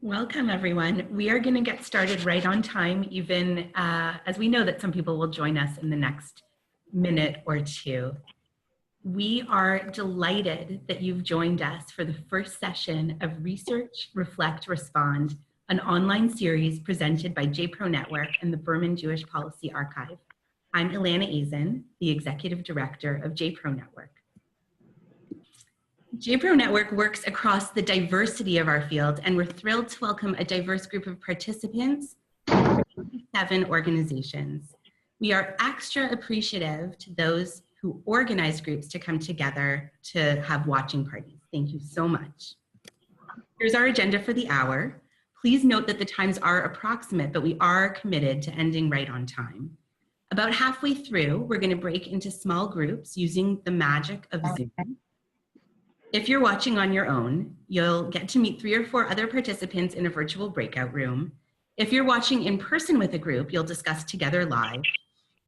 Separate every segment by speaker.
Speaker 1: Welcome, everyone. We are going to get started right on time, even as we know that some people will join us in the next minute or two. We are delighted that you've joined us for the first session of Research, Reflect, Respond, an online series presented by JPRO Network and the Berman Jewish Policy Archive. I'm Ilana Azen, the Executive Director of JPRO Network. JPRO Network works across the diversity of our field, and we're thrilled to welcome a diverse group of participants from 7 organizations. We are extra appreciative to those who organize groups to come together to have watching parties. Thank you so much. Here's our agenda for the hour. Please note that the times are approximate, but we are committed to ending right on time. About halfway through, we're going to break into small groups using the magic of Zoom. If you're watching on your own, you'll get to meet 3 or 4 other participants in a virtual breakout room. If you're watching in person with a group, you'll discuss together live.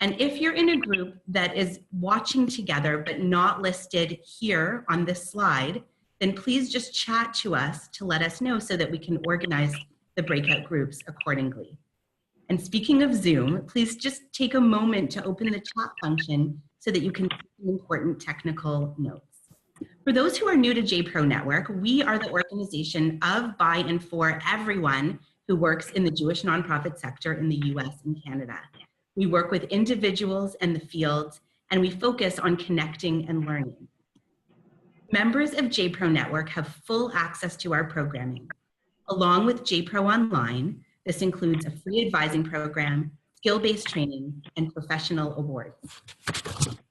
Speaker 1: And if you're in a group that is watching together but not listed here on this slide, then please just chat to us to let us know so that we can organize the breakout groups accordingly. And speaking of Zoom, please just take a moment to open the chat function so that you can see important technical notes. For those who are new to JPRO Network, we are the organization of, by, and for everyone who works in the Jewish nonprofit sector in the US and Canada. We work with individuals and the field, and we focus on connecting and learning. Members of JPRO Network have full access to our programming. Along with JPRO Online, this includes a free advising program, skill-based training, and professional awards.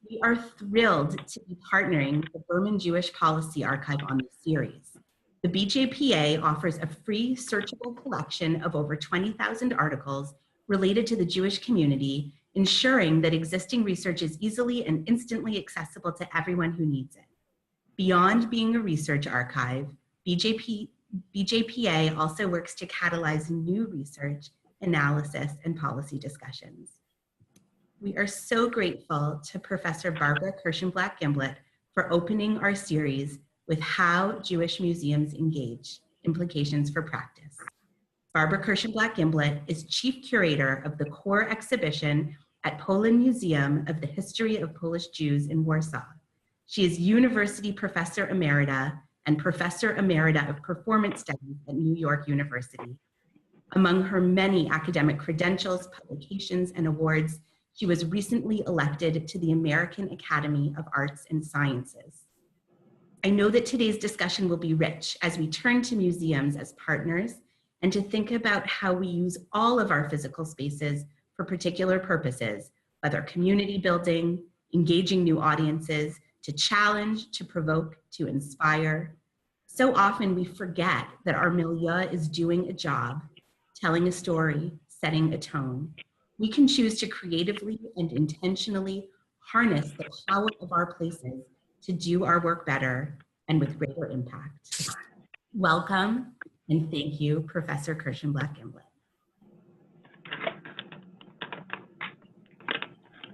Speaker 1: We are thrilled to be partnering with the Berman Jewish Policy Archive on this series. The BJPA offers a free searchable collection of over 20,000 articles related to the Jewish community, ensuring that existing research is easily and instantly accessible to everyone who needs it. Beyond being a research archive, BJPA also works to catalyze new research, analysis, and policy discussions. We are so grateful to Professor Barbara Kirshenblatt-Gimblett for opening our series with How Jewish Museums Engage, Implications for Practice. Barbara Kirshenblatt-Gimblett is Chief Curator of the core exhibition at Poland Museum of the History of Polish Jews in Warsaw. She is University Professor Emerita and Professor Emerita of Performance Studies at New York University. Among her many academic credentials, publications, and awards, she was recently elected to the American Academy of Arts and Sciences. I know that today's discussion will be rich as we turn to museums as partners and to think about how we use all of our physical spaces for particular purposes, whether community building, engaging new audiences, to challenge, to provoke, to inspire. So often we forget that our milieu is doing a job, telling a story, setting a tone. We can choose to creatively and intentionally harness the power of our places to do our work better and with greater impact. Welcome and thank you, Professor Kirshenblatt-Gimblett.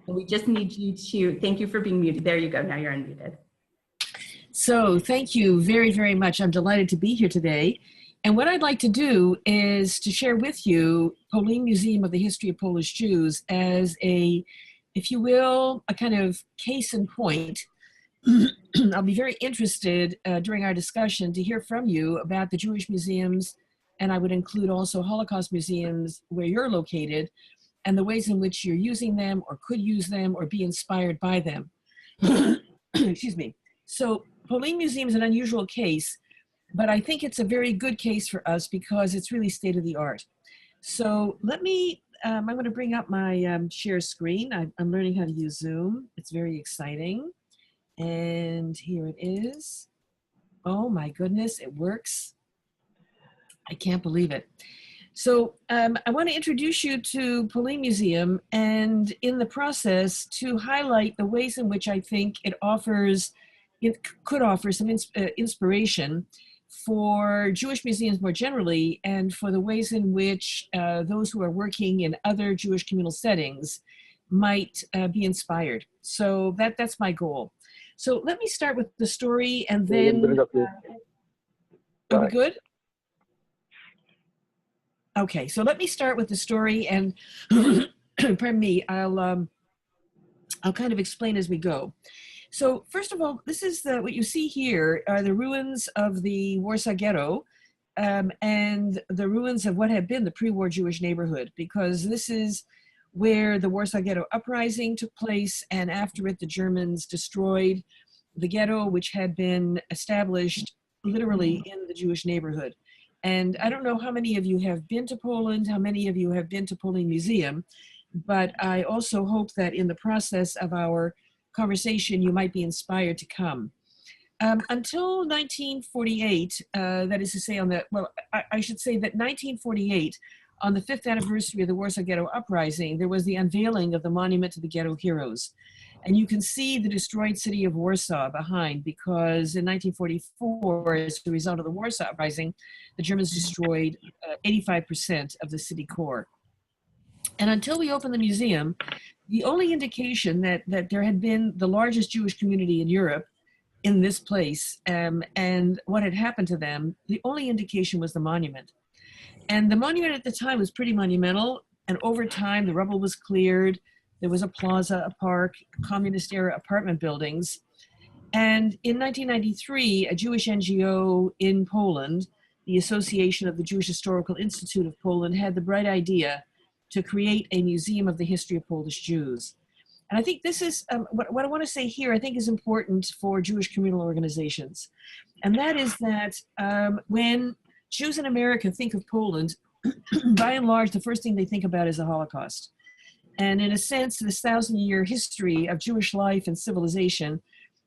Speaker 1: We just need you to, thank you for being muted. There you go, now you're unmuted.
Speaker 2: So thank you very, very much. I'm delighted to be here today. And what I'd like to do is to share with you Poland Museum of the History of Polish Jews as a, if you will, a kind of case in point. I'll be very interested during our discussion to hear from you about the Jewish museums, and I would include also Holocaust museums where you're located, and the ways in which you're using them or could use them or be inspired by them. Excuse me. So Poland Museum is an unusual case, but I think it's a very good case for us because it's really state of the art. So let me, I'm going to bring up my share screen. I'm learning how to use Zoom. It's very exciting. And here it is. Oh my goodness, it works. I can't believe it. So I want to introduce you to Poland Museum and in the process to highlight the ways in which I think it offers, it could offer some inspiration for Jewish museums more generally, and for the ways in which those who are working in other Jewish communal settings might be inspired. So that's my goal. So let me start with the story and then, are we good? Okay, so let me start with the story, and pardon me, I'll kind of explain as we go. So first of all, this is what you see here are the ruins of the Warsaw Ghetto, and the ruins of what had been the pre-war Jewish neighborhood, because this is where the Warsaw Ghetto uprising took place, and after it, the Germans destroyed the ghetto, which had been established literally in the Jewish neighborhood. And I don't know how many of you have been to Poland, how many of you have been to Poland Museum, but I also hope that in the process of our conversation, you might be inspired to come. Until 1948, that is to say I should say that 1948, on the 5th anniversary of the Warsaw Ghetto Uprising, there was the unveiling of the monument to the ghetto heroes. And you can see the destroyed city of Warsaw behind, because in 1944, as a result of the Warsaw Uprising, the Germans destroyed 85% of the city core. And until we opened the museum, the only indication that there had been the largest Jewish community in Europe in this place, and what had happened to them, the only indication was the monument. And the monument at the time was pretty monumental, and over time the rubble was cleared. There was a plaza, a park, communist-era apartment buildings. And in 1993, a Jewish NGO in Poland, the Association of the Jewish Historical Institute of Poland, had the bright idea to create a museum of the history of Polish Jews. And I think this is, what I want to say here, I think is important for Jewish communal organizations. And that is that when Jews in America think of Poland, by and large, the first thing they think about is the Holocaust. And in a sense, this 1,000-year history of Jewish life and civilization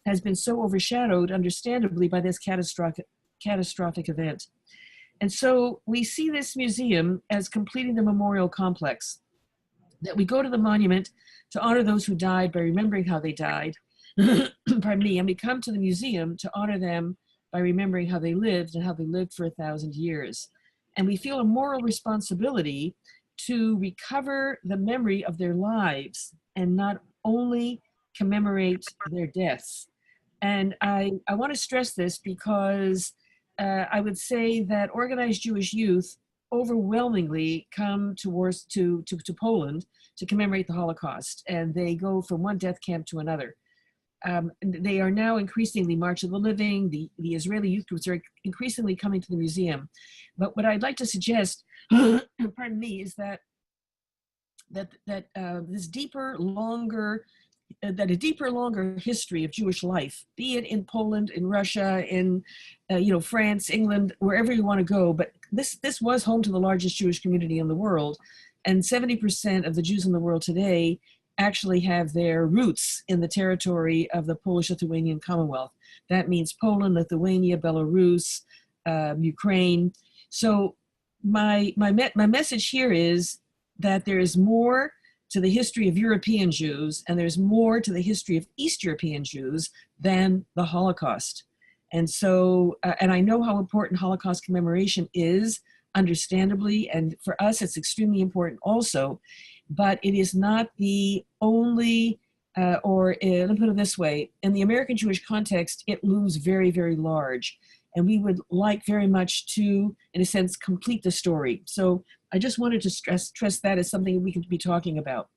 Speaker 2: has been so overshadowed, understandably, by this catastrophic event. And so we see this museum as completing the memorial complex, that we go to the monument to honor those who died by remembering how they died, pardon me, and we come to the museum to honor them by remembering how they lived and how they lived for 1,000 years. And we feel a moral responsibility to recover the memory of their lives and not only commemorate their deaths. And I want to stress this because I would say that organized Jewish youth overwhelmingly come to Poland to commemorate the Holocaust, and they go from one death camp to another. They are now increasingly March of the Living, the Israeli youth groups are increasingly coming to the museum. But what I'd like to suggest, pardon me, is that this deeper, longer history of Jewish life, be it in Poland, in Russia, in France, England, wherever you want to go, but this was home to the largest Jewish community in the world, and 70% of the Jews in the world today actually have their roots in the territory of the Polish-Lithuanian Commonwealth. That means Poland, Lithuania, Belarus, Ukraine. So my message here is that there is more to the history of European Jews, and there's more to the history of East European Jews than the Holocaust. And so, and I know how important Holocaust commemoration is, understandably, and for us it's extremely important also, but it is not the only, let me put it this way, in the American Jewish context, it looms very, very large. And we would like very much to, in a sense, complete the story. So I just wanted to stress that as something we could be talking about.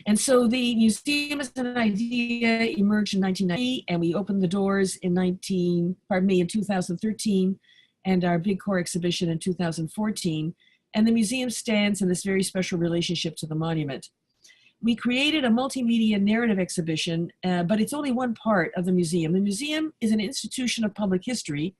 Speaker 2: And so the museum as an idea emerged in 1990, and we opened the doors in 2013, and our big core exhibition in 2014. And the museum stands in this very special relationship to the monument. We created a multimedia narrative exhibition, but it's only one part of the museum. The museum is an institution of public history,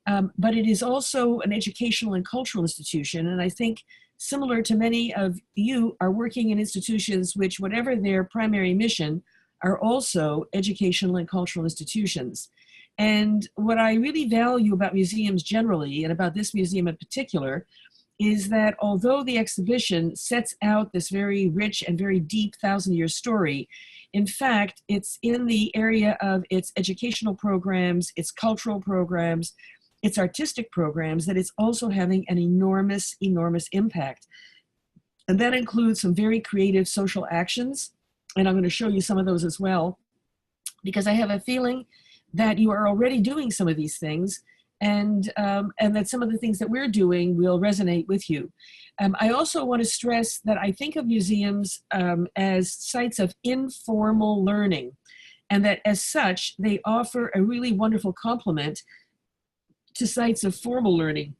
Speaker 2: but it is also an educational and cultural institution. And I think similar to many of you are working in institutions which, whatever their primary mission, are also educational and cultural institutions. And what I really value about museums generally, and about this museum in particular, is that although the exhibition sets out this very rich and very deep 1,000-year story, in fact, it's in the area of its educational programs, its cultural programs, its artistic programs, that it's also having an enormous, enormous impact. And that includes some very creative social actions, and I'm going to show you some of those as well, because I have a feeling that you are already doing some of these things, and that some of the things that we're doing will resonate with you. I also want to stress that I think of museums as sites of informal learning, and that as such, they offer a really wonderful complement to sites of formal learning,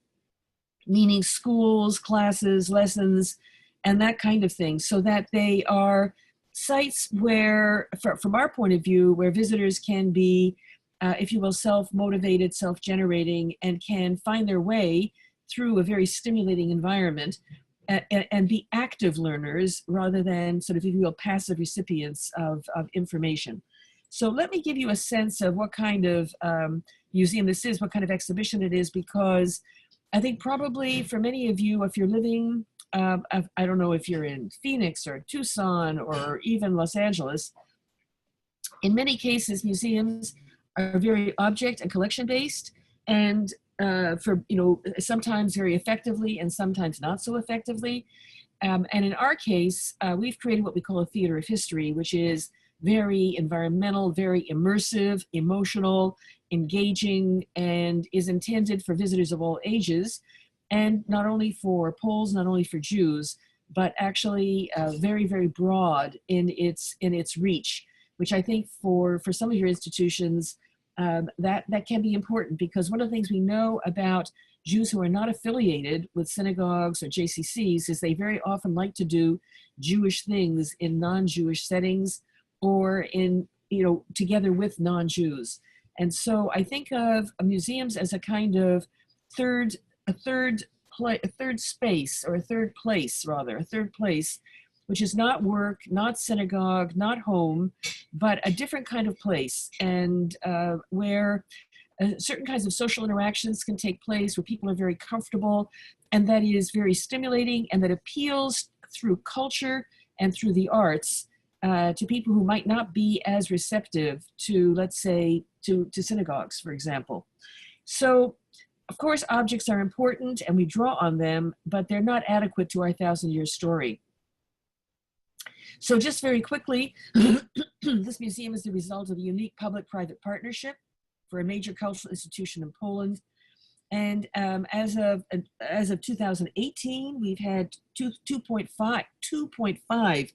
Speaker 2: meaning schools, classes, lessons, and that kind of thing, so that they are sites where, from our point of view, where visitors can be, if you will, self-motivated, self-generating, and can find their way through a very stimulating environment and be active learners rather than sort of, if you will, passive recipients of information. So let me give you a sense of what kind of museum this is, what kind of exhibition it is, because I think probably for many of you, if you're living, I don't know if you're in Phoenix or Tucson or even Los Angeles, in many cases, museums are very object and collection based, and for, you know, sometimes very effectively and sometimes not so effectively. And in our case, we've created what we call a theater of history, which is very environmental, very immersive, emotional, engaging, and is intended for visitors of all ages, and not only for Poles, not only for Jews, but actually very, very broad in its reach, which I think for some of your institutions, that can be important, because one of the things we know about Jews who are not affiliated with synagogues or JCCs is they very often like to do Jewish things in non-Jewish settings or in, you know, together with non-Jews. And so I think of museums as a kind of third space, or a third place, which is not work, not synagogue, not home, but a different kind of place, and where certain kinds of social interactions can take place, where people are very comfortable, and that is very stimulating, and that appeals through culture and through the arts to people who might not be as receptive to, let's say, to synagogues, for example. So, of course, objects are important and we draw on them, but they're not adequate to our 1,000-year story. So just very quickly, this museum is the result of a unique public-private partnership for a major cultural institution in Poland. And as of 2018, we've had 2.5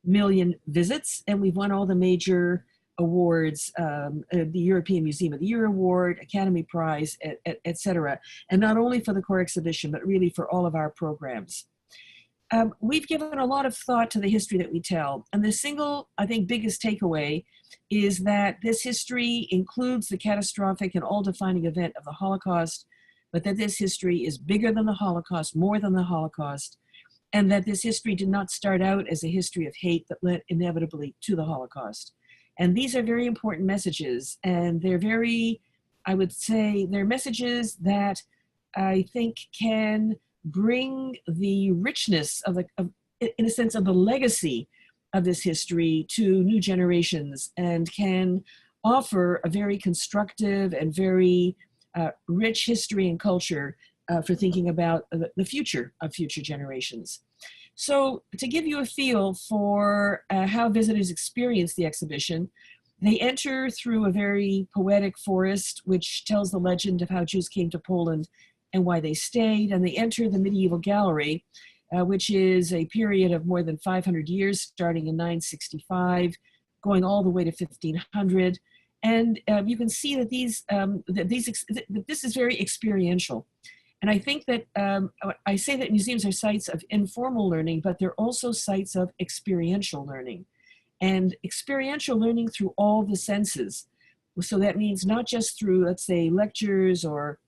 Speaker 2: million visits, and we've won all the major awards, the European Museum of the Year Award, Academy Prize, et cetera. And not only for the core exhibition, but really for all of our programs. We've given a lot of thought to the history that we tell. And the single, I think, biggest takeaway is that this history includes the catastrophic and all-defining event of the Holocaust, but that this history is bigger than the Holocaust, more than the Holocaust, and that this history did not start out as a history of hate that led inevitably to the Holocaust. And these are very important messages, and they're very, I would say, they're messages that I think can bring the richness of in a sense, of the legacy of this history to new generations, and can offer a very constructive and very rich history and culture for thinking about the future of future generations. So to give you a feel for how visitors experience the exhibition, they enter through a very poetic forest, which tells the legend of how Jews came to Poland and why they stayed. And they enter the medieval gallery, which is a period of more than 500 years, starting in 965, going all the way to 1500. And you can see that this is very experiential. And I think that I say that museums are sites of informal learning, but they're also sites of experiential learning. And experiential learning through all the senses. So that means not just through, let's say, lectures or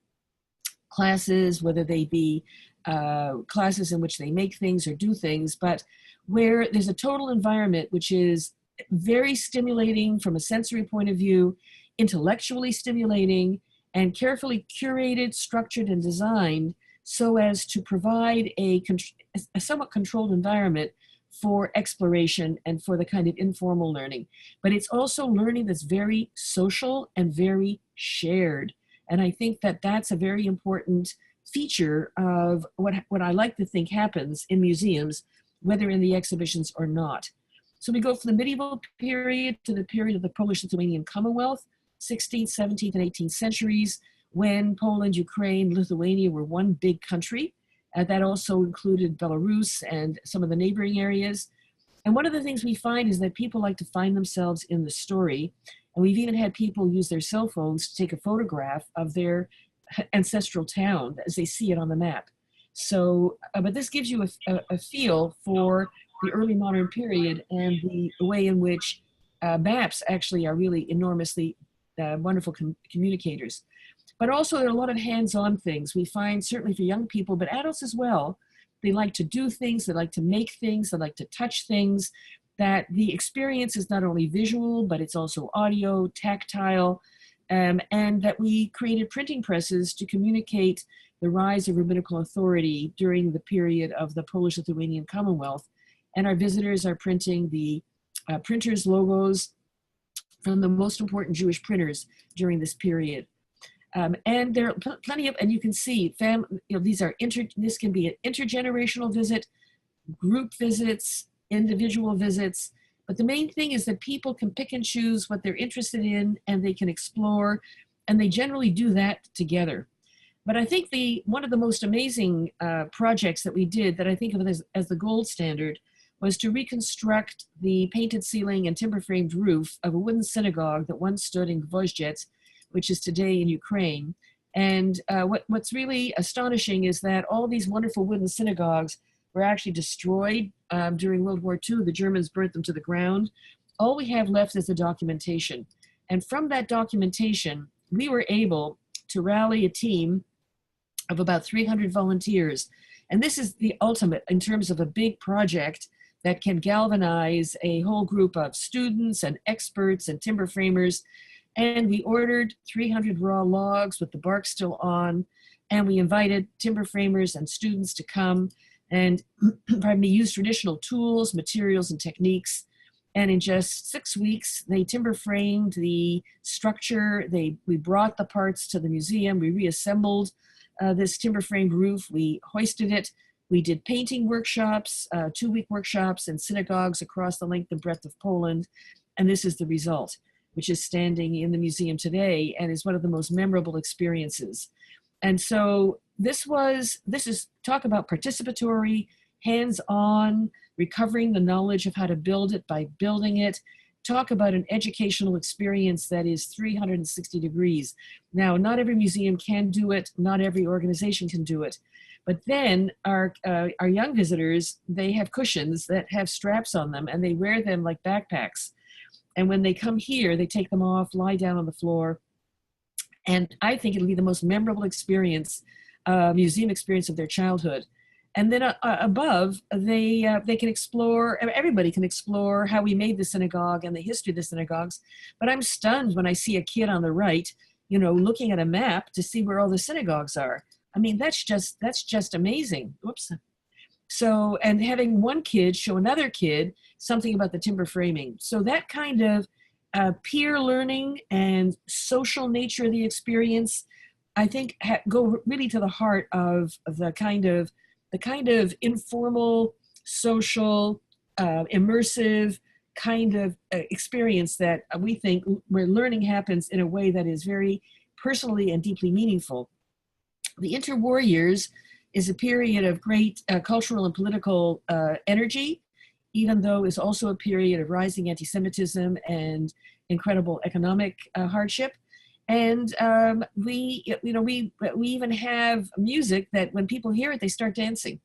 Speaker 2: classes, whether they be classes in which they make things or do things, but where there's a total environment which is very stimulating from a sensory point of view, intellectually stimulating, and carefully curated, structured, and designed so as to provide a somewhat controlled environment for exploration and for the kind of informal learning. But it's also learning that's very social and very shared. And I think that that's a very important feature of what I like to think happens in museums, whether in the exhibitions or not. So we go from the medieval period to the period of the Polish-Lithuanian Commonwealth, 16th, 17th, and 18th centuries, when Poland, Ukraine, Lithuania were one big country. That also included Belarus and some of the neighboring areas. And one of the things we find is that people like to find themselves in the story. And we've even had people use their cell phones to take a photograph of their ancestral town as they see it on the map. So, but this gives you a feel for the early modern period and the way in which maps actually are really enormously wonderful communicators. But also there are a lot of hands-on things we find, certainly for young people, but adults as well. They like to do things, they like to make things, they like to touch things, that the experience is not only visual, but it's also audio, tactile, and that we created printing presses to communicate the rise of rabbinical authority during the period of the Polish-Lithuanian Commonwealth. And our visitors are printing the printers' logos from the most important Jewish printers during this period. And there are plenty of, and you can see, these are this can be an intergenerational visit, group visits, individual visits. But the main thing is that people can pick and choose what they're interested in, and they can explore, and they generally do that together. But I think one of the most amazing projects that we did, that I think of as the gold standard, was to reconstruct the painted ceiling and timber-framed roof of a wooden synagogue that once stood in Gwoździec, which is today in Ukraine. And what's really astonishing is that all these wonderful wooden synagogues were actually destroyed during World War II. The Germans burnt them to the ground. All we have left is the documentation. And from that documentation, we were able to rally a team of about 300 volunteers. And this is the ultimate in terms of a big project that can galvanize a whole group of students and experts and timber framers. And we ordered 300 raw logs with the bark still on, and we invited timber framers and students to come and use traditional tools, materials, and techniques. And in just 6 weeks, they timber framed the structure. We brought the parts to the museum. We reassembled this timber framed roof. We hoisted it. We did painting workshops, 2-week workshops in synagogues across the length and breadth of Poland. And this is the result, which is standing in the museum today and is one of the most memorable experiences. And so this is talk about participatory, hands-on, recovering the knowledge of how to build it by building it. Talk about an educational experience that is 360 degrees. Now, not every museum can do it, not every organization can do it. But then our young visitors, they have cushions that have straps on them, and they wear them like backpacks. And when they come here, they take them off, lie down on the floor. And I think it'll be the most memorable experience, museum experience of their childhood. And then above, they can explore, everybody can explore how we made the synagogue and the history of the synagogues. But I'm stunned when I see a kid on the right, looking at a map to see where all the synagogues are. I mean, that's just amazing. Whoops. So, and having one kid show another kid something about the timber framing. So that kind of peer learning and social nature of the experience, I think go really to the heart of the kind of informal, social, immersive kind of experience that we think where learning happens in a way that is very personally and deeply meaningful. The interwar years is a period of great cultural and political energy, even though it's also a period of rising anti-Semitism and incredible economic hardship. And we even have music that when people hear it, they start dancing.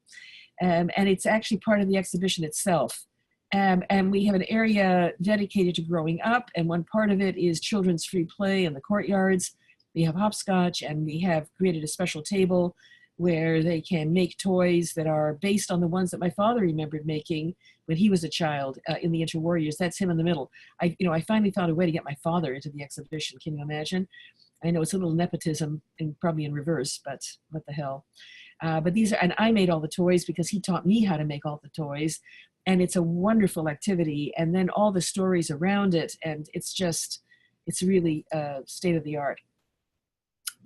Speaker 2: And it's actually part of the exhibition itself. And we have an area dedicated to growing up, and one part of it is children's free play in the courtyards. We have hopscotch, and we have created a special table where they can make toys that are based on the ones that my father remembered making when he was a child in the interwar years. That's him in the middle. I finally found a way to get my father into the exhibition. Can you imagine? I know it's a little nepotism and probably in reverse, but what the hell. But these are, and I made all the toys because he taught me how to make all the toys. And it's a wonderful activity. And then all the stories around it. And it's really state of the art.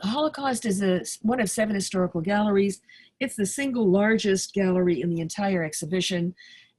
Speaker 2: The Holocaust is one of 7 historical galleries. It's the single largest gallery in the entire exhibition.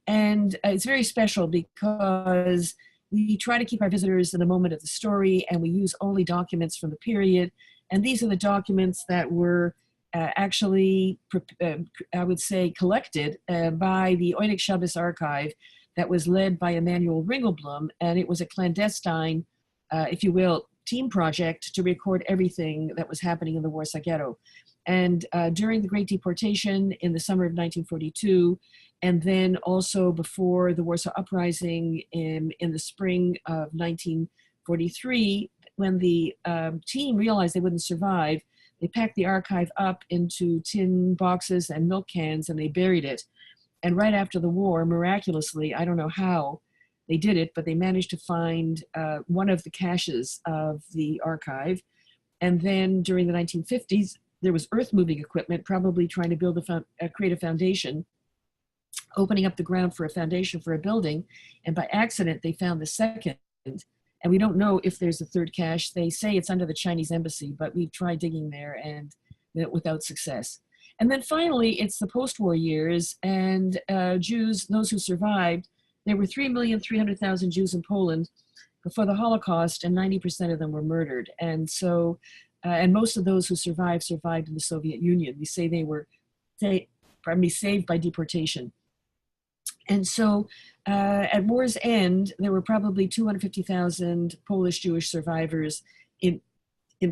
Speaker 2: And it's very special because we try to keep our visitors in the moment of the story, and we use only documents from the period. And these are the documents that were actually, I would say, collected by the Oynik Shabbos Archive that was led by Emanuel Ringelblum, and it was a clandestine, if you will, team project to record everything that was happening in the Warsaw Ghetto. And during the Great Deportation in the summer of 1942, and then also before the Warsaw Uprising in the spring of 1943, when the team realized they wouldn't survive, they packed the archive up into tin boxes and milk cans and they buried it. And right after the war, miraculously, I don't know how they did it, but they managed to find one of the caches of the archive. And then during the 1950s, there was earth-moving equipment, probably trying to build create a foundation, opening up the ground for a foundation for a building. And by accident, they found the second. And we don't know if there's a third cache. They say it's under the Chinese embassy, but we've tried digging there and without success. And then finally, it's the post-war years, and Jews, those who survived, there were 3,300,000 Jews in Poland before the Holocaust, and 90% of them were murdered. And so, and most of those who survived in the Soviet Union. We say they were saved by deportation. And so at war's end, there were probably 250,000 Polish Jewish survivors in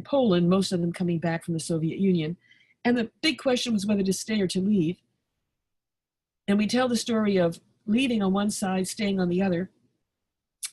Speaker 2: Poland, most of them coming back from the Soviet Union. And the big question was whether to stay or to leave. And we tell the story of leaving on one side, staying on the other.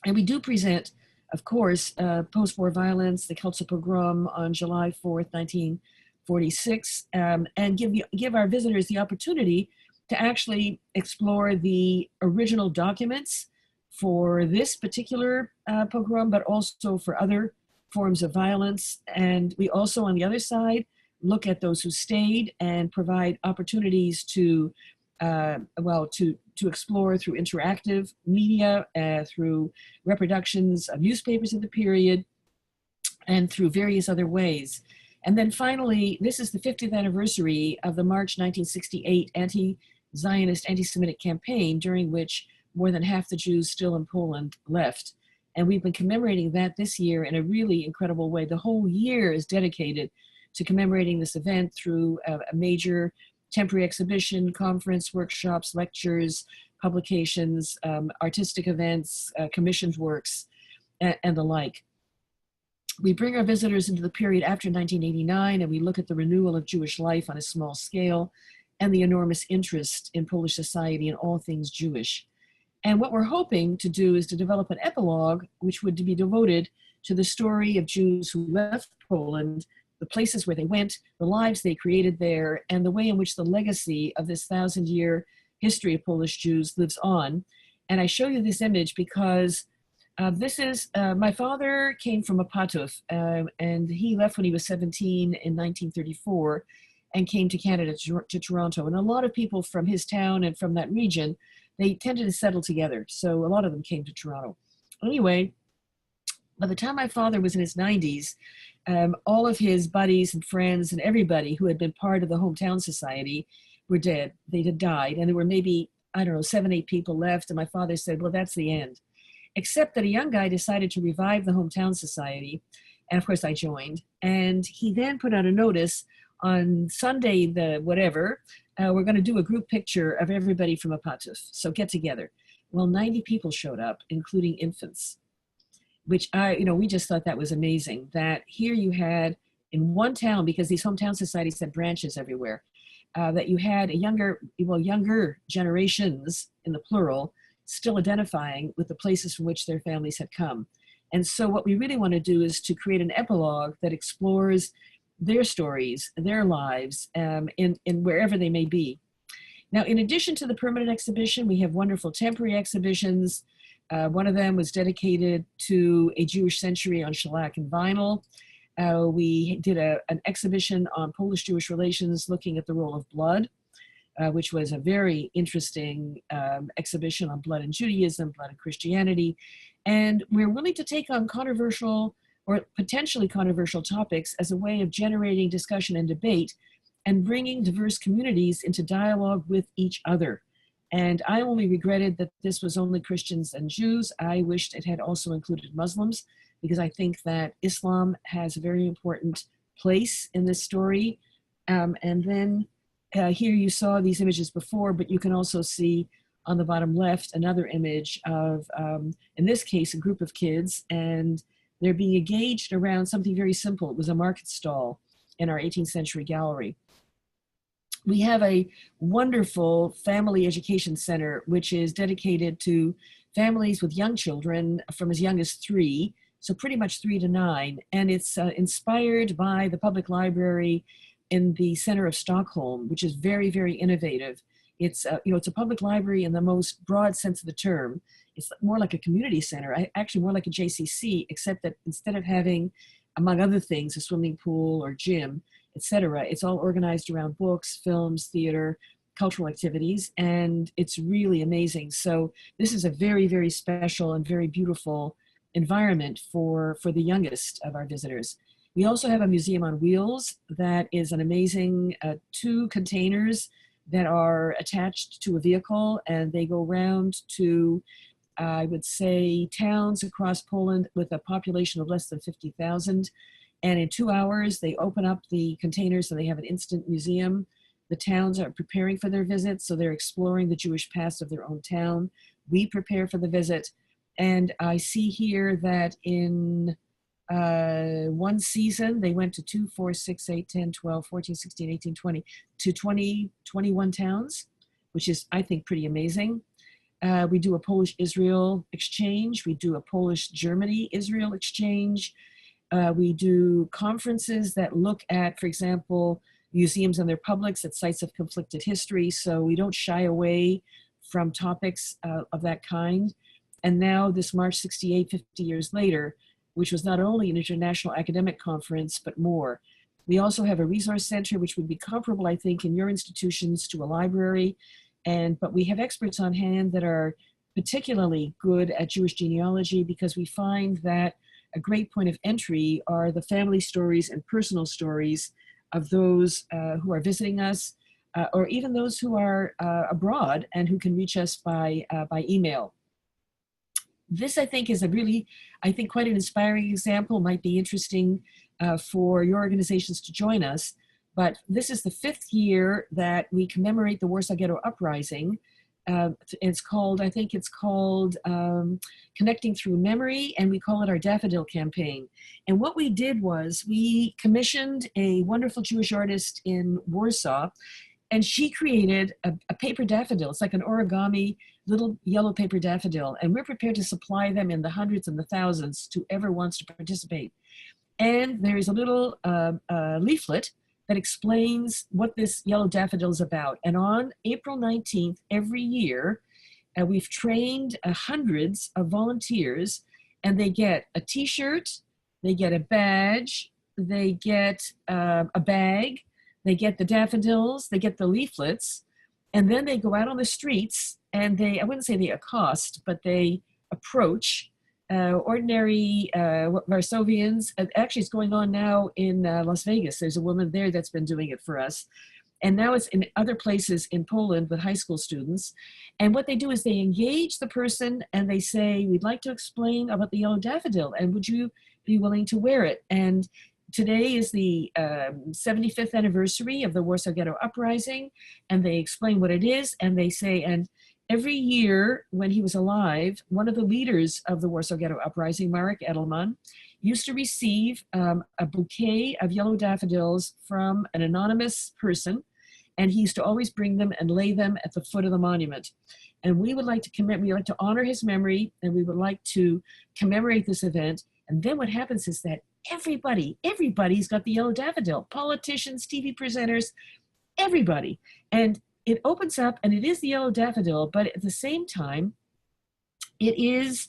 Speaker 2: And we do present, of course, post-war violence, the Kielce pogrom on July 4th, 1946, and give our visitors the opportunity to actually explore the original documents for this particular pogrom, but also for other forms of violence. And we also, on the other side, look at those who stayed and provide opportunities to explore through interactive media, through reproductions of newspapers of the period, and through various other ways. And then finally, this is the 50th anniversary of the March 1968 anti-Zionist, anti-Semitic campaign, during which more than half the Jews still in Poland left. And we've been commemorating that this year in a really incredible way. The whole year is dedicated to commemorating this event through a major temporary exhibition, conference, workshops, lectures, publications, artistic events, commissioned works, and the like. We bring our visitors into the period after 1989, and we look at the renewal of Jewish life on a small scale and the enormous interest in Polish society in all things Jewish. And what we're hoping to do is to develop an epilogue which would be devoted to the story of Jews who left Poland, the places where they went, the lives they created there, and the way in which the legacy of this 1,000-year history of Polish Jews lives on. And I show you this image because this is, my father came from Opatów, and he left when he was 17 in 1934 and came to Canada, to Toronto. And a lot of people from his town and from that region, they tended to settle together. So a lot of them came to Toronto. Anyway, by the time my father was in his 90s, all of his buddies and friends and everybody who had been part of the hometown society were dead. They had died. And there were maybe, I don't know, 7, 8 people left. And my father said, well, that's the end. Except that a young guy decided to revive the hometown society. And of course I joined. And he then put out a notice on Sunday, the whatever, we're going to do a group picture of everybody from Opatów. So get together. Well, 90 people showed up, including infants, which we just thought that was amazing, that here you had in one town, because these hometown societies had branches everywhere, that you had younger generations, in the plural, still identifying with the places from which their families had come. And so what we really want to do is to create an epilogue that explores their stories, their lives, in wherever they may be. Now, in addition to the permanent exhibition, we have wonderful temporary exhibitions. One of them was dedicated to a Jewish century on shellac and vinyl. We did an exhibition on Polish-Jewish relations looking at the role of blood, which was a very interesting exhibition on blood in Judaism, blood in Christianity. And we're willing to take on controversial or potentially controversial topics as a way of generating discussion and debate and bringing diverse communities into dialogue with each other. And I only regretted that this was only Christians and Jews. I wished it had also included Muslims, because I think that Islam has a very important place in this story. And then here you saw these images before, but you can also see on the bottom left another image of, in this case, a group of kids, and they're being engaged around something very simple. It was a market stall in our 18th century gallery. We have a wonderful family education center, which is dedicated to families with young children from as young as 3, so pretty much 3 to 9. And it's inspired by the public library in the center of Stockholm, which is very, very innovative. It's, it's a public library in the most broad sense of the term. It's more like a community center, actually more like a JCC, except that instead of having, among other things, a swimming pool or gym, etc., it's all organized around books, films, theater, cultural activities, and it's really amazing. So this is a very, very special and very beautiful environment for the youngest of our visitors. We also have a museum on wheels that is an amazing 2 containers that are attached to a vehicle, and they go around to, I would say, towns across Poland with a population of less than 50,000. And in 2 hours, they open up the containers and they have an instant museum. The towns are preparing for their visit, so they're exploring the Jewish past of their own town. We prepare for the visit. And I see here that in one season, they went to 2, 4, 6, 8, 10, 12, 14, 16, 18, 20, to 21 towns, which is, I think, pretty amazing. We do a Polish-Israel exchange. We do a Polish-Germany-Israel exchange. We do conferences that look at, for example, museums and their publics at sites of conflicted history. So we don't shy away from topics of that kind. And now this March 68, 50 years later, which was not only an international academic conference, but more. We also have a resource center, which would be comparable, I think, in your institutions to a library. But we have experts on hand that are particularly good at Jewish genealogy, because we find that a great point of entry are the family stories and personal stories of those who are visiting us, or even those who are abroad and who can reach us by email. This, I think, is a really, quite an inspiring example. Might be interesting for your organizations to join us. But this is the 5th year that we commemorate the Warsaw Ghetto Uprising. It's called, I think it's called Connecting Through Memory, and we call it our Daffodil Campaign. And what we did was we commissioned a wonderful Jewish artist in Warsaw, and she created a paper daffodil. It's like an origami little yellow paper daffodil, and we're prepared to supply them in the hundreds and the thousands to whoever wants to participate. And there is a little leaflet that explains what this yellow daffodil is about. And on April 19th, every year, we've trained hundreds of volunteers, and they get a t-shirt, they get a badge, they get a bag, they get the daffodils, they get the leaflets, and then they go out on the streets and they, I wouldn't say they accost, but they approach ordinary Varsovians. Actually, it's going on now in Las Vegas. There's a woman there that's been doing it for us. And now it's in other places in Poland with high school students. And what they do is they engage the person and they say, we'd like to explain about the yellow daffodil, and would you be willing to wear it? And today is the 75th anniversary of the Warsaw Ghetto Uprising, and they explain what it is, and they say, and every year when he was alive, one of the leaders of the Warsaw Ghetto Uprising, Marek Edelman, used to receive a bouquet of yellow daffodils from an anonymous person, and he used to always bring them and lay them at the foot of the monument. And we would like to we like to honor his memory, and we would like to commemorate this event. And then what happens is that everybody's got the yellow daffodil, politicians, TV presenters, everybody. And it opens up, and it is the yellow daffodil, but at the same time, it is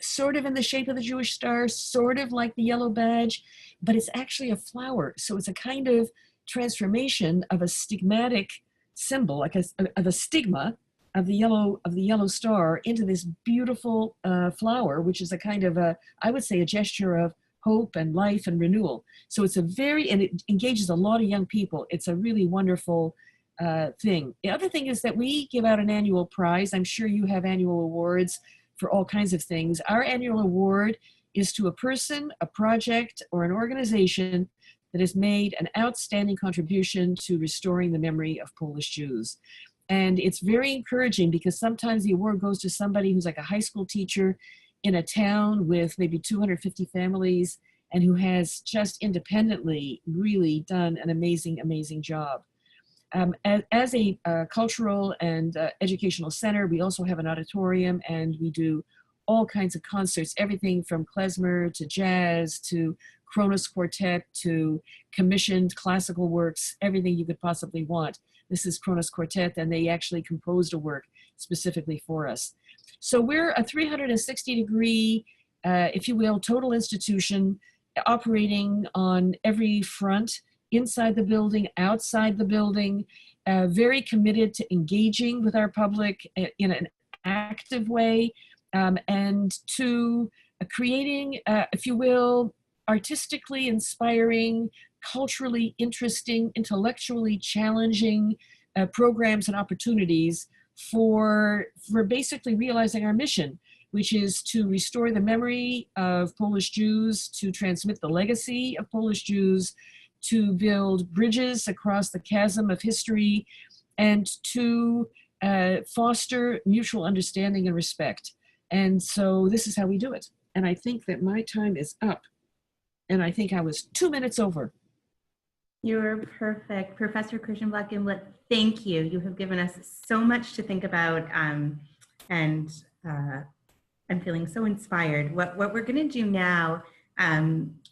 Speaker 2: sort of in the shape of the Jewish star, sort of like the yellow badge, but it's actually a flower. So it's a kind of transformation of a stigmatic symbol, like of a stigma of the yellow star into this beautiful flower, which is a kind of I would say, a gesture of hope and life and renewal. So it's and it engages a lot of young people. It's a really wonderful thing. The other thing is that we give out an annual prize. I'm sure you have annual awards for all kinds of things. Our annual award is to a person, a project, or an organization that has made an outstanding contribution to restoring the memory of Polish Jews. And it's very encouraging because sometimes the award goes to somebody who's like a high school teacher in a town with maybe 250 families and who has just independently really done an amazing, amazing job. As a cultural and educational center, we also have an auditorium and we do all kinds of concerts, everything from klezmer to jazz to Kronos Quartet to commissioned classical works, everything you could possibly want. This is Kronos Quartet, and they actually composed a work specifically for us. So we're a 360-degree, if you will, total institution operating on every front, inside the building, outside the building, very committed to engaging with our public in an active way, and to creating, if you will, artistically inspiring, culturally interesting, intellectually challenging programs and opportunities for basically realizing our mission, which is to restore the memory of Polish Jews, to transmit the legacy of Polish Jews, to build bridges across the chasm of history, and to foster mutual understanding and respect. And so this is how we do it. And I think that my time is up. And I think I was 2 minutes over.
Speaker 1: You're perfect. Professor Kirshenblatt-Gimblett, thank you. You have given us so much to think about, and I'm feeling so inspired. What we're going to do now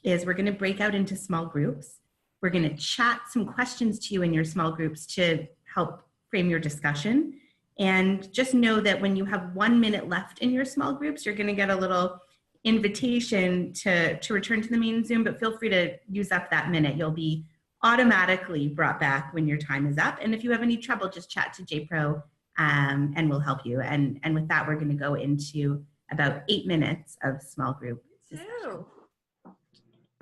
Speaker 1: is we're going to break out into small groups. We're going to chat some questions to you in your small groups to help frame your discussion. And just know that when you have 1 minute left in your small groups, you're going to get a little invitation to return to the main Zoom, but feel free to use up that minute. You'll be automatically brought back when your time is up. And if you have any trouble, just chat to JPRO and we'll help you. And with that, we're going to go into about 8 minutes of small group discussion.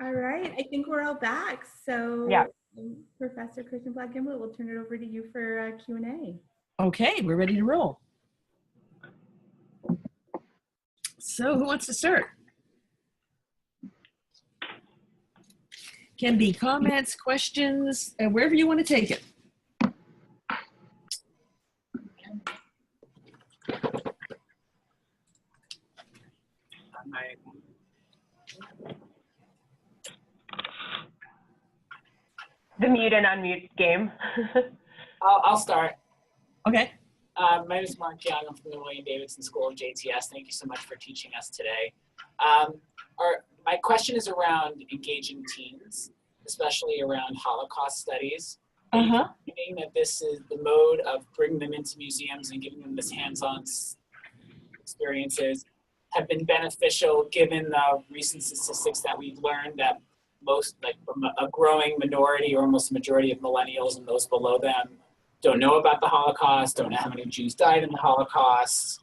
Speaker 1: All right, I think we're all back. So yeah. Professor Kirshenblatt-Gimblett, we'll turn it over to you for Q&A.
Speaker 2: Okay, we're ready to roll. So who wants to start? Can be comments, questions, wherever you want to take it.
Speaker 3: The mute and unmute game.
Speaker 4: I'll start.
Speaker 2: Okay.
Speaker 4: My name is Mark Young. I'm from the William Davidson School of JTS. Thank you so much for teaching us today. My question is around engaging teens, especially around Holocaust studies. Meaning that this is the mode of bringing them into museums and giving them this hands-on experiences have been beneficial given the recent statistics that we've learned that most, like from a growing minority or almost a majority of millennials and those below them don't know about the Holocaust, don't know how many Jews died in the Holocaust.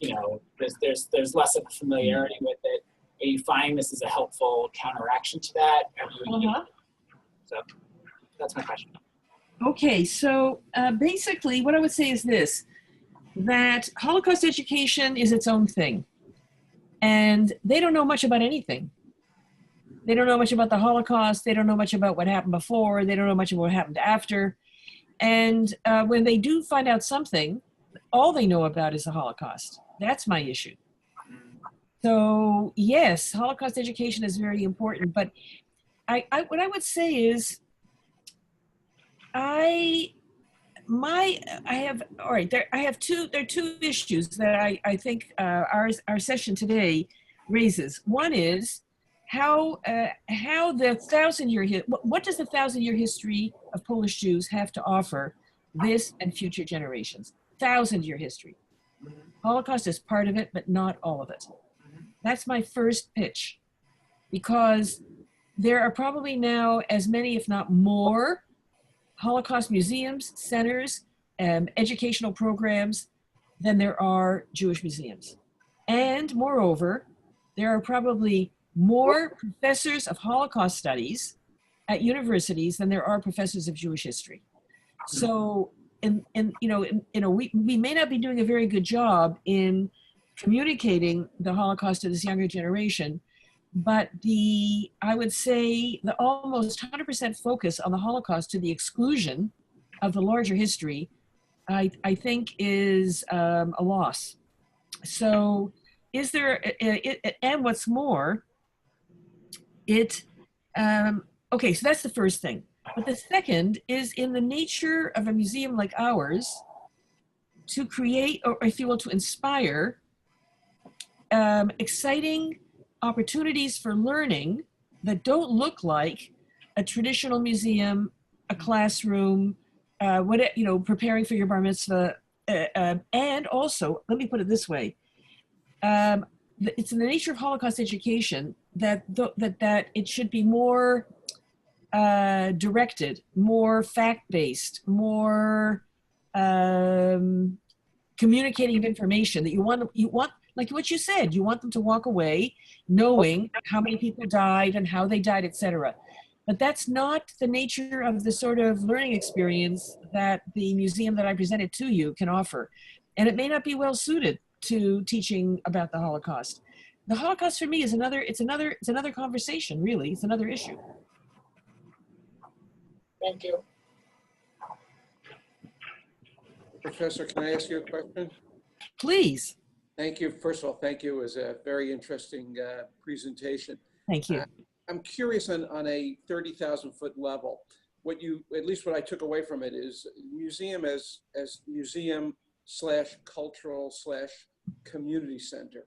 Speaker 4: You know, there's less of a familiarity with it. Are you finding this as a helpful counteraction to that? So that's my question.
Speaker 2: Okay, so basically what I would say is this, that Holocaust education is its own thing. And they don't know much about anything. They don't know much about the Holocaust. They don't know much about what happened before. They don't know much about what happened after. And when they do find out something, all they know about is the Holocaust. That's my issue. So yes, Holocaust education is very important, but what I would say is, there are two issues that I think our session today raises. One is how the what does the 1,000-year history of Polish Jews have to offer this and future generations? 1,000-year history. Holocaust is part of it, but not all of it. That's my first pitch, because there are probably now as many, if not more, Holocaust museums, centers, educational programs than there are Jewish museums. And moreover, there are probably more professors of Holocaust studies at universities than there are professors of Jewish history. So, we may not be doing a very good job in communicating the Holocaust to this younger generation, but I would say the almost 100% focus on the Holocaust to the exclusion of the larger history, I think is a loss. So is there, and what's more, okay, so that's the first thing. But the second is in the nature of a museum like ours to create, or if you will, to inspire exciting opportunities for learning that don't look like a traditional museum, a classroom, preparing for your bar mitzvah. And also, let me put it this way. It's in the nature of Holocaust education that it should be more directed, more fact-based, more communicating of information, that you want, like what you said, you want them to walk away knowing how many people died and how they died, etc. But that's not the nature of the sort of learning experience that the museum that I presented to you can offer. And it may not be well suited to teaching about the Holocaust. The Holocaust for me is another conversation, really. It's another issue.
Speaker 4: Thank you.
Speaker 5: Professor, can I ask you a question?
Speaker 2: Please.
Speaker 5: Thank you. First of all, thank you. It was a very interesting presentation.
Speaker 2: Thank you.
Speaker 5: I'm curious on a 30,000-foot level, at least what I took away from it is museum as museum / cultural / community center.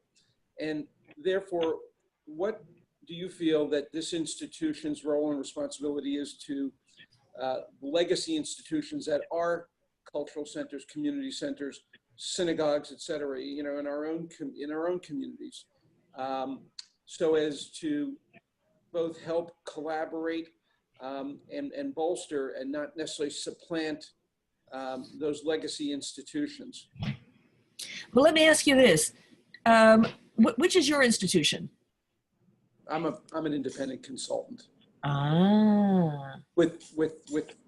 Speaker 5: And therefore, what do you feel that this institution's role and responsibility is to legacy institutions that are cultural centers, community centers, synagogues, et cetera, in our own communities, so as to both help collaborate and bolster and not necessarily supplant those legacy institutions.
Speaker 2: Well, let me ask you this. Which is your institution?
Speaker 5: I'm an independent consultant.
Speaker 2: Ah.
Speaker 5: With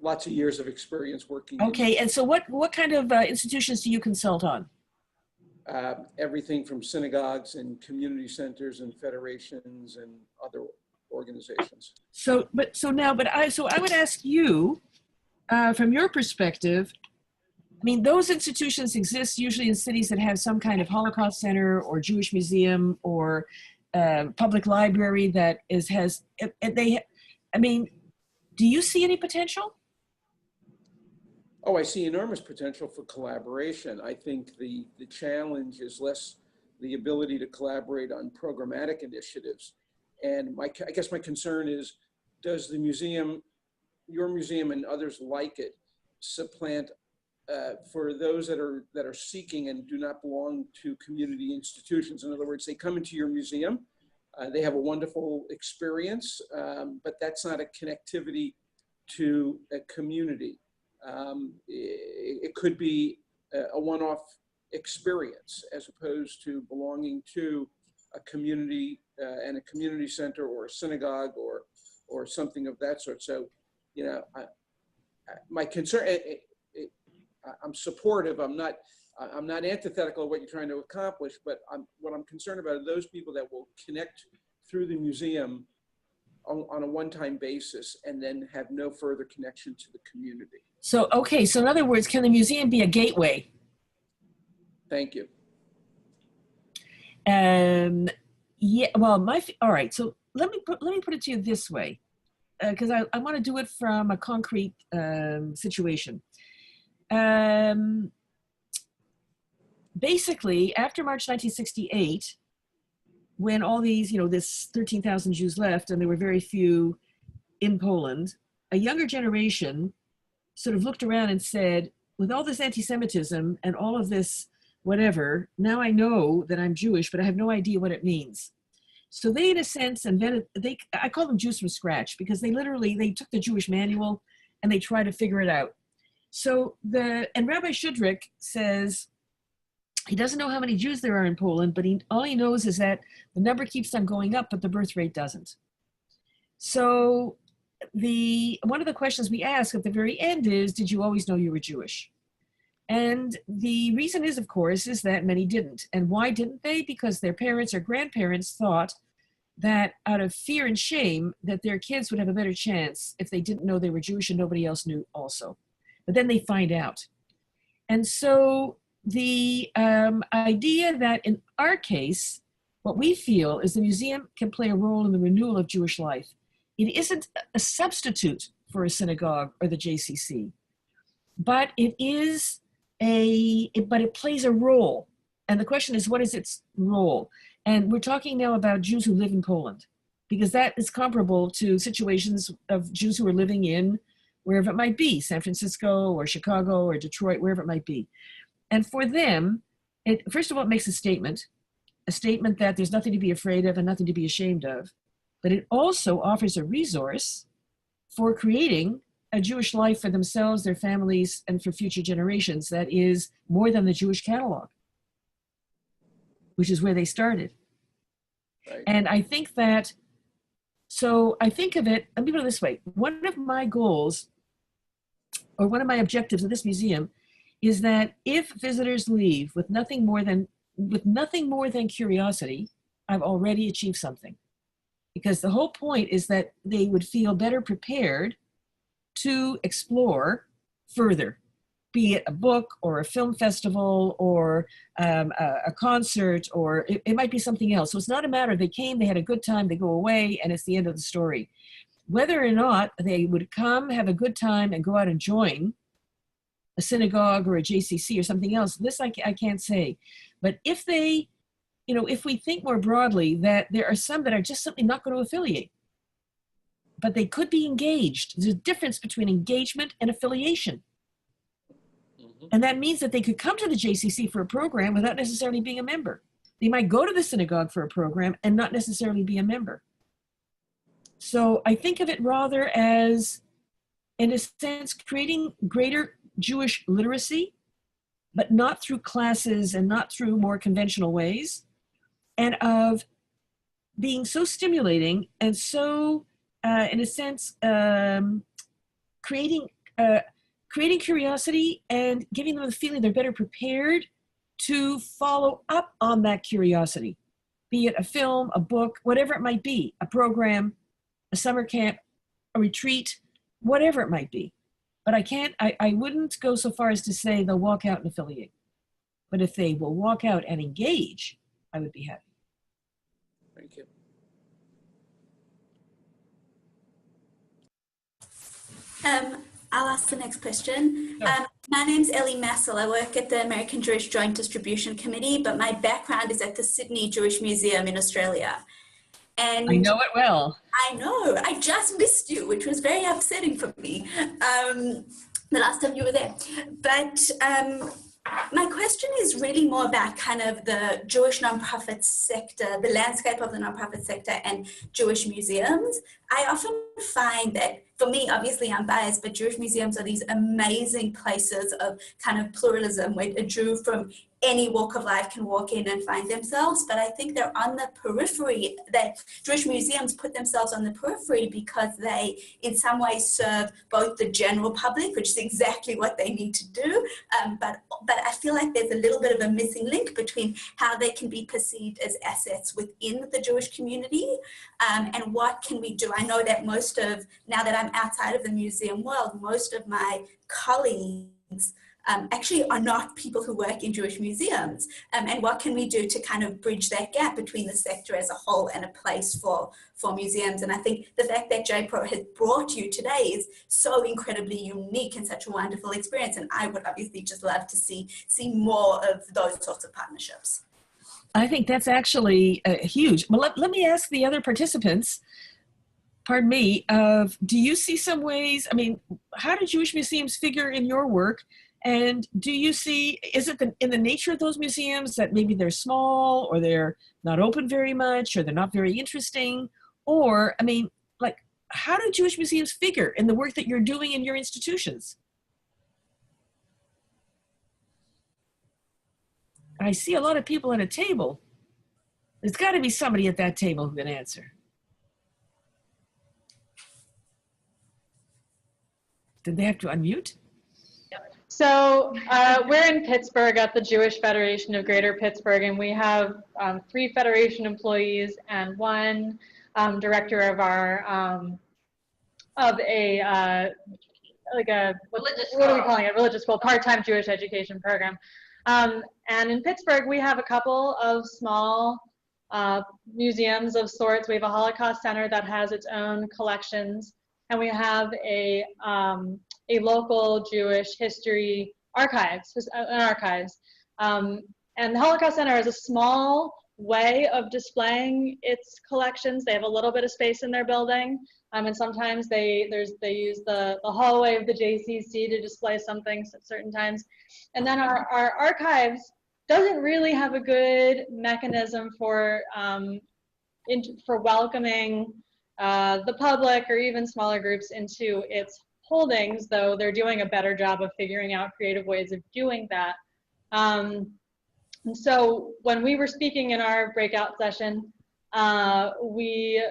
Speaker 5: lots of years of experience working.
Speaker 2: Okay, and so what kind of institutions do you consult on?
Speaker 5: Everything from synagogues and community centers and federations and other organizations. I would ask you, from your perspective, I mean, those institutions exist usually in cities that have some kind of Holocaust center or Jewish museum or public library that do you see any potential? Oh, I see enormous potential for collaboration. I think the challenge is less the ability to collaborate on programmatic initiatives. And I guess my concern is, does the museum, your museum and others like it, supplant for those that are seeking and do not belong to community institutions? In other words, they come into your museum, they have a wonderful experience, but that's not a connectivity to a community. It could be a one-off experience as opposed to belonging to a community and a community center or a synagogue or something of that sort. So, my concern, I'm supportive. I'm not antithetical of what you're trying to accomplish, but what I'm concerned about are those people that will connect through the museum on a one-time basis and then have no further connection to the community.
Speaker 2: So, okay, so in other words, can the museum be a gateway?
Speaker 5: Thank you.
Speaker 2: Yeah, well, all right, so let me put it to you this way, because I want to do it from a concrete situation. Basically, after March 1968, when all these, this 13,000 Jews left and there were very few in Poland, a younger generation sort of looked around and said, with all this anti-Semitism and all of this whatever, now I know that I'm Jewish, but I have no idea what it means. So they, in a sense, invented, I call them Jews from scratch, because they took the Jewish manual and they tried to figure it out. So and Rabbi Shudrick says he doesn't know how many Jews there are in Poland, but all he knows is that the number keeps on going up, but the birth rate doesn't. So one of the questions we ask at the very end is, did you always know you were Jewish? And the reason is, of course, is that many didn't. And why didn't they? Because their parents or grandparents thought that out of fear and shame that their kids would have a better chance if they didn't know they were Jewish and nobody else knew also. But then they find out. And so the idea that in our case, what we feel is the museum can play a role in the renewal of Jewish life. It isn't a substitute for a synagogue or the JCC, but it is but it plays a role. And the question is, what is its role? And we're talking now about Jews who live in Poland, because that is comparable to situations of Jews who are living in wherever it might be, San Francisco or Chicago or Detroit, wherever it might be. And for them, first of all, it makes a statement that there's nothing to be afraid of and nothing to be ashamed of. But it also offers a resource for creating a Jewish life for themselves, their families, and for future generations that is more than the Jewish catalog, which is where they started. Right. And I think that, so I think of it, let me put it this way. One of my goals, or one of my objectives of this museum, is that if visitors leave with nothing more than curiosity, I've already achieved something. Because the whole point is that they would feel better prepared to explore further, be it a book or a film festival or a concert, or it might be something else. So it's not a matter, they came, they had a good time, they go away, and it's the end of the story. Whether or not they would come, have a good time, and go out and join a synagogue or a JCC or something else, this I can't say. But if they, if we think more broadly that there are some that are just simply not going to affiliate, but they could be engaged. There's a difference between engagement and affiliation. Mm-hmm. And that means that they could come to the JCC for a program without necessarily being a member. They might go to the synagogue for a program and not necessarily be a member. So I think of it rather as, in a sense, creating greater Jewish literacy, but not through classes and not through more conventional ways, and of being so stimulating and so, in a sense, creating curiosity and giving them the feeling they're better prepared to follow up on that curiosity, be it a film, a book, whatever it might be, a program, a summer camp, a retreat, whatever it might be. But I wouldn't go so far as to say they'll walk out and affiliate. But if they will walk out and engage, I would be happy.
Speaker 5: Thank you.
Speaker 6: I'll ask the next question.
Speaker 2: Sure.
Speaker 6: My name's Ellie Massel. I work at the American Jewish Joint Distribution Committee, but my background is at the Sydney Jewish Museum in Australia. And
Speaker 2: I know it well.
Speaker 6: I know. I just missed you, which was very upsetting for me the last time you were there. But my question is really more about kind of the Jewish nonprofit sector, the landscape of the nonprofit sector and Jewish museums. I often find that, for me, obviously I'm biased, but Jewish museums are these amazing places of kind of pluralism where a Jew from any walk of life can walk in and find themselves. But I think they're on the periphery, that Jewish museums put themselves on the periphery because they in some ways serve both the general public, which is exactly what they need to do, but I feel like there's a little bit of a missing link between how they can be perceived as assets within the Jewish community and what can we do. I know that now that I'm outside of the museum world, most of my colleagues actually are not people who work in Jewish museums. And what can we do to kind of bridge that gap between the sector as a whole and a place for museums? And I think the fact that JPRO has brought you today is so incredibly unique and such a wonderful experience. And I would obviously just love to see more of those sorts of partnerships.
Speaker 2: I think that's actually huge. Well, let me ask the other participants, pardon me, do you see some ways, how do Jewish museums figure in your work? And do you see, is it in the nature of those museums that maybe they're small or they're not open very much or they're not very interesting? Or, how do Jewish museums figure in the work that you're doing in your institutions? I see a lot of people at a table. There's got to be somebody at that table who can answer. Did they have to unmute?
Speaker 7: So we're in Pittsburgh at the Jewish Federation of Greater Pittsburgh, and we have 3 Federation employees and 1 director of our religious school, part-time Jewish education program. And in Pittsburgh, we have a couple of small museums of sorts. We have a Holocaust Center that has its own collections, and we have a local Jewish history archives. And the Holocaust Center is a small way of displaying its collections. They have a little bit of space in their building, and sometimes they use the hallway of the JCC to display some things at certain times. And then our archives doesn't really have a good mechanism for welcoming the public or even smaller groups into its holdings, though they're doing a better job of figuring out creative ways of doing that. And so when we were speaking in our breakout session, we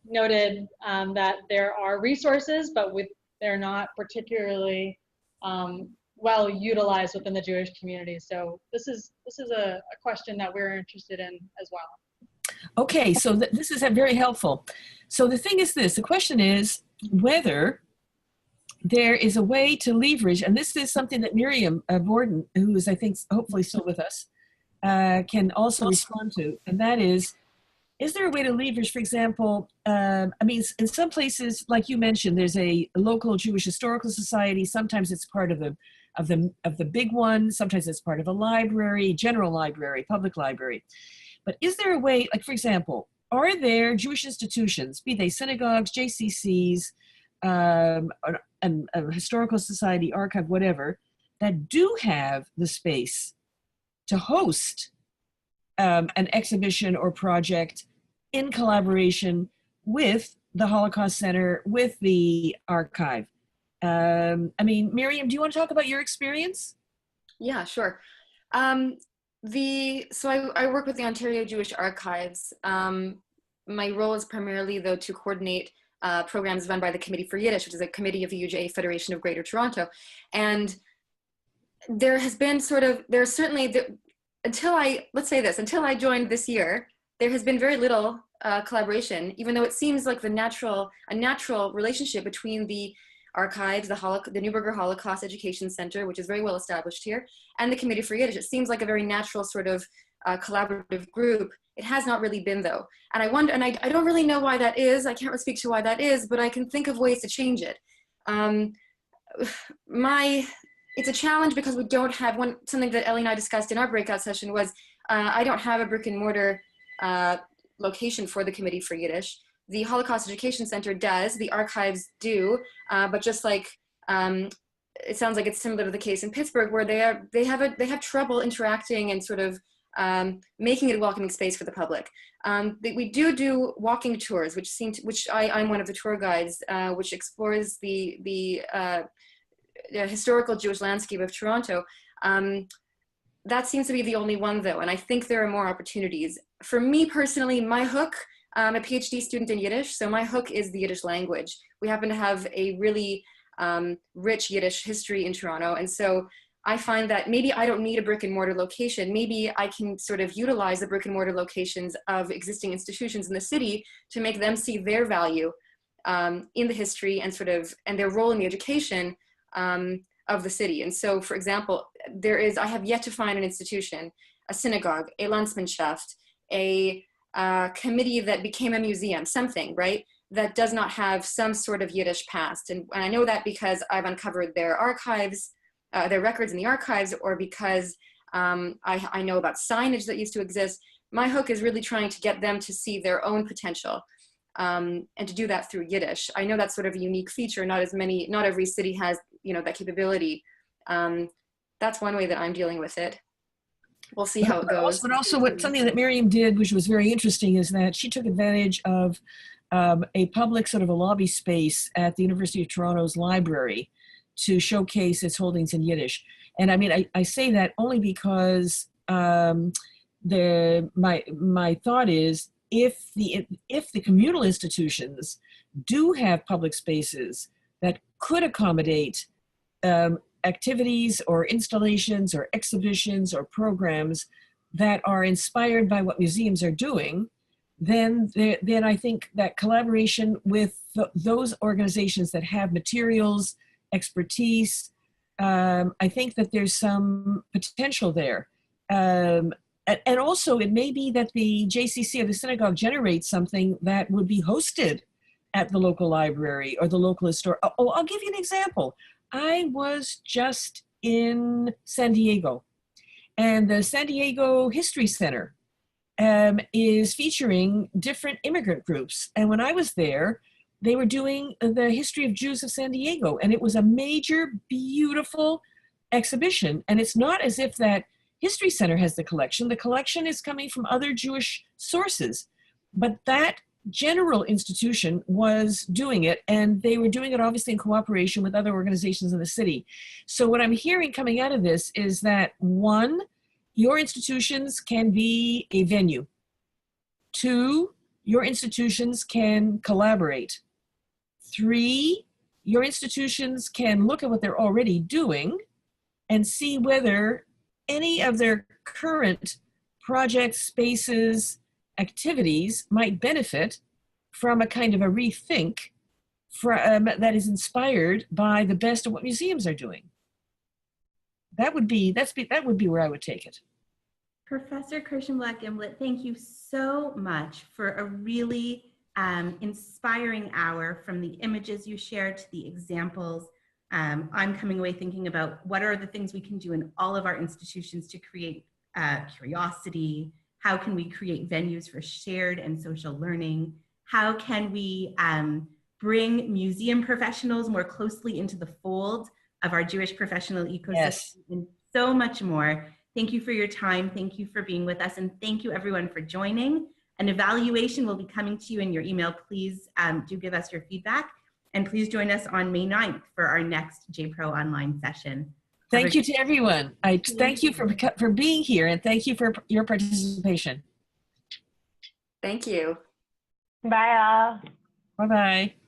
Speaker 7: noted that there are resources, but they're not particularly well utilized within the Jewish community. So this is a question that we're interested in as well.
Speaker 2: Okay, so this is very helpful. So the thing is this, the question is whether there is a way to leverage, and this is something that Miriam Borden, who is, I think, hopefully still with us, can also respond to, and that is there a way to leverage, for example, I mean, in some places, like you mentioned, there's a local Jewish Historical Society. Sometimes it's part of the big one. Sometimes it's part of a library, general library, public library. But is there a way, like, for example, are there Jewish institutions, be they synagogues, JCCs, a historical society, archive, whatever, that do have the space to host an exhibition or project in collaboration with the Holocaust Center, with the archive? I mean, Miriam, do you want to talk about your experience?
Speaker 8: Yeah, sure. So I work with the Ontario Jewish Archives. My role is primarily, though, to coordinate programs run by the Committee for Yiddish, which is a committee of the UJA Federation of Greater Toronto. And there has been there's certainly, until I joined this year, there has been very little collaboration, even though it seems like a natural relationship between the archives, the Neuberger Holocaust Education Center, which is very well established here, and the Committee for Yiddish. It seems like a very natural sort of collaborative group. It has not really been, though. And I wonder, and I don't really know why that is. I can't really speak to why that is, but I can think of ways to change it. It's a challenge because we don't have something that Ellie and I discussed in our breakout session was, I don't have a brick and mortar location for the Committee for Yiddish. The Holocaust Education Center does, the archives do, but just like, it sounds like it's similar to the case in Pittsburgh, where they have trouble interacting and sort of making it a welcoming space for the public. We do walking tours, which I'm one of the tour guides, which explores the historical Jewish landscape of Toronto. That seems to be the only one, though, and I think there are more opportunities. For me personally, my hook, I'm a PhD student in Yiddish, so my hook is the Yiddish language. We happen to have a really rich Yiddish history in Toronto, and so I find that maybe I don't need a brick and mortar location. Maybe I can sort of utilize the brick and mortar locations of existing institutions in the city to make them see their value in the history and their role in the education of the city. And so, for example, I have yet to find an institution, a synagogue, a Landsmannschaft, a committee that became a museum, something, right, that does not have some sort of Yiddish past. And I know that because I've uncovered their archives, their records in the archives, or because I know about signage that used to exist. My hook is really trying to get them to see their own potential, and to do that through Yiddish. I know that's sort of a unique feature. Not every city has, that capability. That's one way that I'm dealing with it. We'll see how it goes.
Speaker 2: But also something that Miriam did, which was very interesting, is that she took advantage of a public sort of a lobby space at the University of Toronto's library to showcase its holdings in Yiddish. And I mean, I say that only because my thought is, if the communal institutions do have public spaces that could accommodate activities or installations or exhibitions or programs that are inspired by what museums are doing, then I think that collaboration with those organizations that have materials, expertise, I think that there's some potential there. And also it may be that the JCC or the synagogue generates something that would be hosted at the local library or the local store. Oh, I'll give you an example. I was just in San Diego, and the San Diego History Center is featuring different immigrant groups. And when I was there, they were doing the history of Jews of San Diego, and it was a major, beautiful exhibition. And it's not as if that History Center has the collection. The collection is coming from other Jewish sources, but that general institution was doing it, and they were doing it obviously in cooperation with other organizations in the city. So what I'm hearing coming out of this is that, one, your institutions can be a venue. Two, your institutions can collaborate. Three, your institutions can look at what they're already doing and see whether any of their current projects, spaces, activities might benefit from a kind of a rethink that is inspired by the best of what museums are doing. That would be where I would take it.
Speaker 1: Professor Kirshenblatt-Gimblett, thank you so much for a really inspiring hour, from the images you shared to the examples. I'm coming away thinking about what are the things we can do in all of our institutions to create curiosity. How can we create venues for shared and social learning? How can we bring museum professionals more closely into the fold of our Jewish professional ecosystem? Yes. And so much more. Thank you for your time. Thank you for being with us. And thank you everyone for joining. An evaluation will be coming to you in your email. Please do give us your feedback. And please join us on May 9th for our next JPRO Online session.
Speaker 2: Thank you to everyone. I thank you for being here, and thank you for your participation.
Speaker 8: Thank you.
Speaker 3: Bye all.
Speaker 2: Bye-bye.